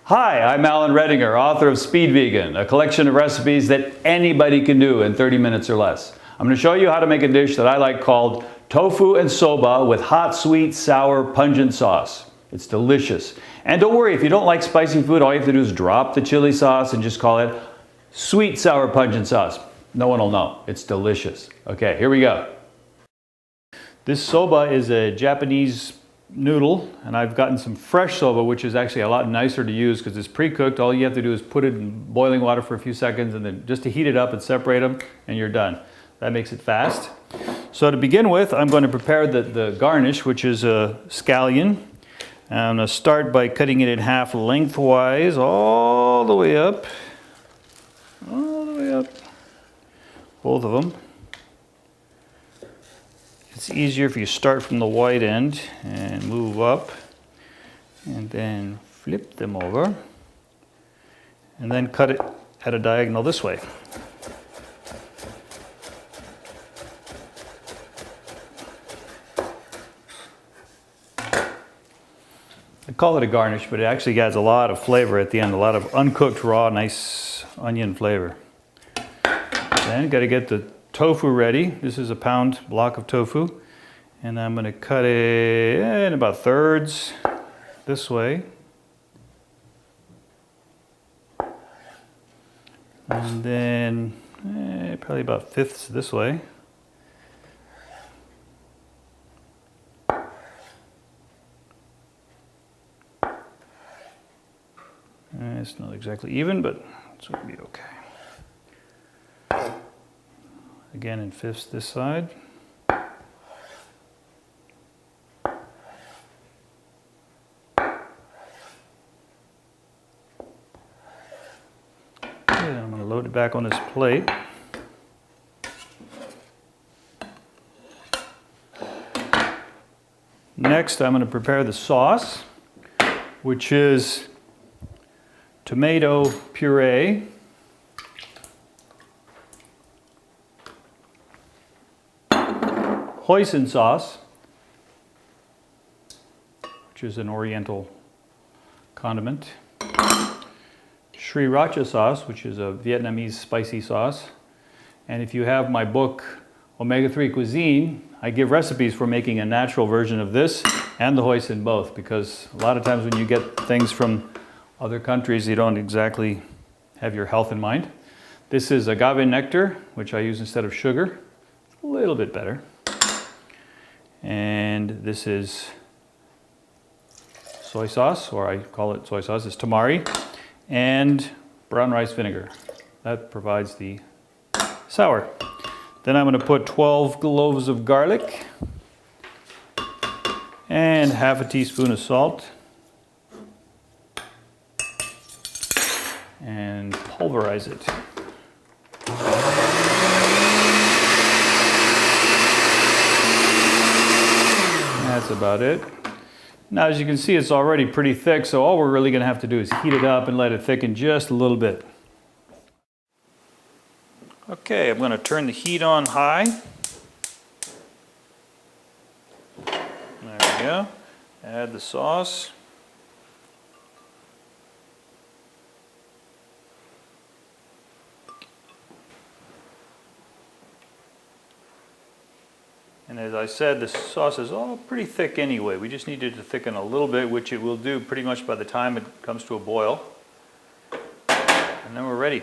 Hi, I'm Alan Redinger, author of Speed Vegan, a collection of recipes that anybody can do in 30 minutes or less. I'm going to show you how to make a dish that I like called tofu and soba with hot, sweet, sour, pungent sauce. It's delicious. And don't worry, if you don't like spicy food, all you have to do is drop the chili sauce and just call it sweet, sour, pungent sauce. No one will know. It's delicious. Okay, here we go. This soba is a Japanese noodle, and I've gotten some fresh soba, which is actually a lot nicer to use because it's pre-cooked. All you have to do is put it in boiling water for a few seconds and then just to heat it up and separate them, and you're done. That makes it fast. So to begin with, I'm going to prepare the garnish, which is a scallion. And I'm going to start by cutting it in half lengthwise all the way up. All the way up. Both of them. It's easier if you start from the wide end and move up and then flip them over and then cut it at a diagonal this way. I call it a garnish, but it actually adds a lot of flavor at the end, a lot of uncooked raw nice onion flavor. Then got to get the tofu ready. This is a pound block of tofu, and I'm going to cut it in about thirds this way, and then probably about fifths this way. It's not exactly even, but it's going to be okay. Again in fifths this side. And I'm going to load it back on this plate. Next, I'm going to prepare the sauce, which is tomato puree, hoisin sauce, which is an oriental condiment, sriracha sauce, which is a Vietnamese spicy sauce. And if you have my book, Omega-3 Cuisine, I give recipes for making a natural version of this and the hoisin both, because a lot of times when you get things from other countries, you don't exactly have your health in mind. This is agave nectar, which I use instead of sugar. It's a little bit better. And this is soy sauce, or I call it soy sauce, it's tamari, and brown rice vinegar. That provides the sour. Then I'm going to put 12 cloves of garlic and half a teaspoon of salt and pulverize it. That's about it. Now, as you can see, it's already pretty thick, so all we're really going to have to do is heat it up and let it thicken just a little bit. Okay, I'm going to turn the heat on high. There we go. Add the sauce. And as I said, the sauce is all pretty thick anyway. We just need it to thicken a little bit, which it will do pretty much by the time it comes to a boil. And then we're ready.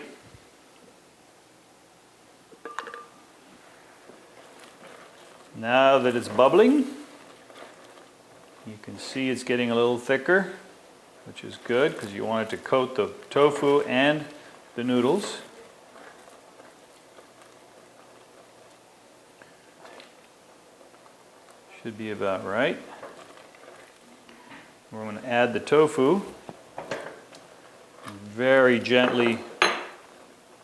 Now that it's bubbling, you can see it's getting a little thicker, which is good because you want it to coat the tofu and the noodles. Should be about right. We're going to add the tofu. Very gently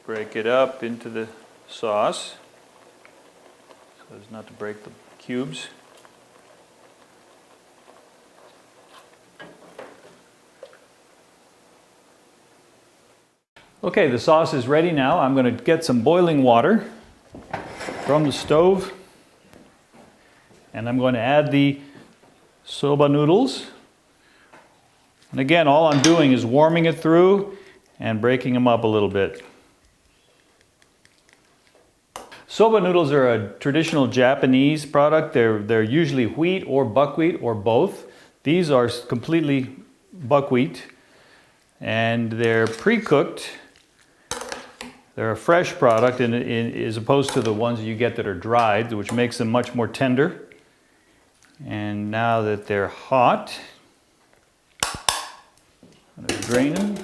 break it up into the sauce so as not to break the cubes. Okay, the sauce is ready now. I'm going to get some boiling water from the stove. And I'm going to add the soba noodles And again, all I'm doing is warming it through and breaking them up a little bit. Soba noodles are a traditional Japanese product. They're usually wheat or buckwheat or both. These are completely buckwheat and they're pre-cooked. They're a fresh product as opposed to the ones you get that are dried, which makes them much more tender. And now that they're hot, I'm going to drain them.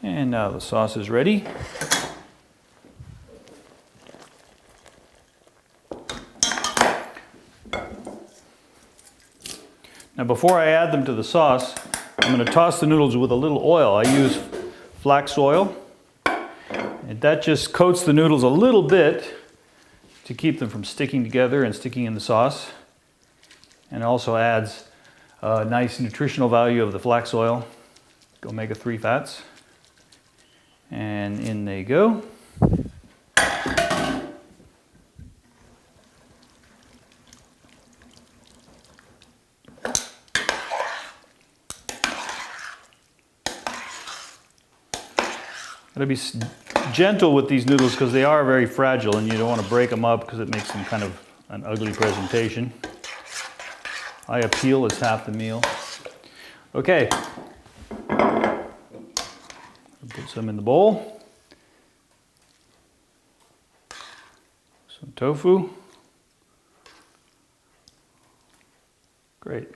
And now the sauce is ready. Now before I add them to the sauce, I'm going to toss the noodles with a little oil. I use flax oil. And that just coats the noodles a little bit to keep them from sticking together and sticking in the sauce. And also adds a nice nutritional value of the flax oil, omega-3 fats. And in they go. Gotta be gentle with these noodles because they are very fragile and you don't want to break them up because it makes them kind of an ugly presentation. I appeal is half the meal. Okay. Put some in the bowl. Some tofu. Great.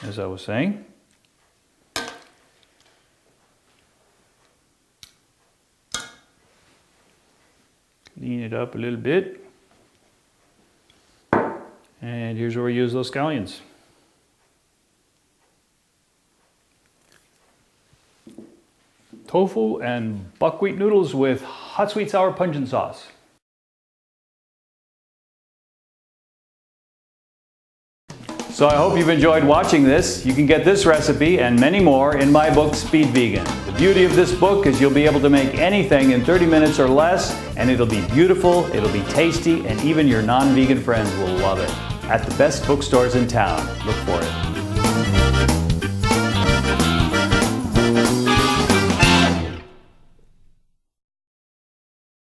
As I was saying. Clean it up a little bit. And here's where we use those scallions. Tofu and buckwheat noodles with hot sweet sour pungent sauce. So I hope you've enjoyed watching this. You can get this recipe and many more in my book, Speed Vegan. The beauty of this book is you'll be able to make anything in 30 minutes or less, and it'll be beautiful, it'll be tasty, and even your non-vegan friends will love it. At the best bookstores in town. Look for it.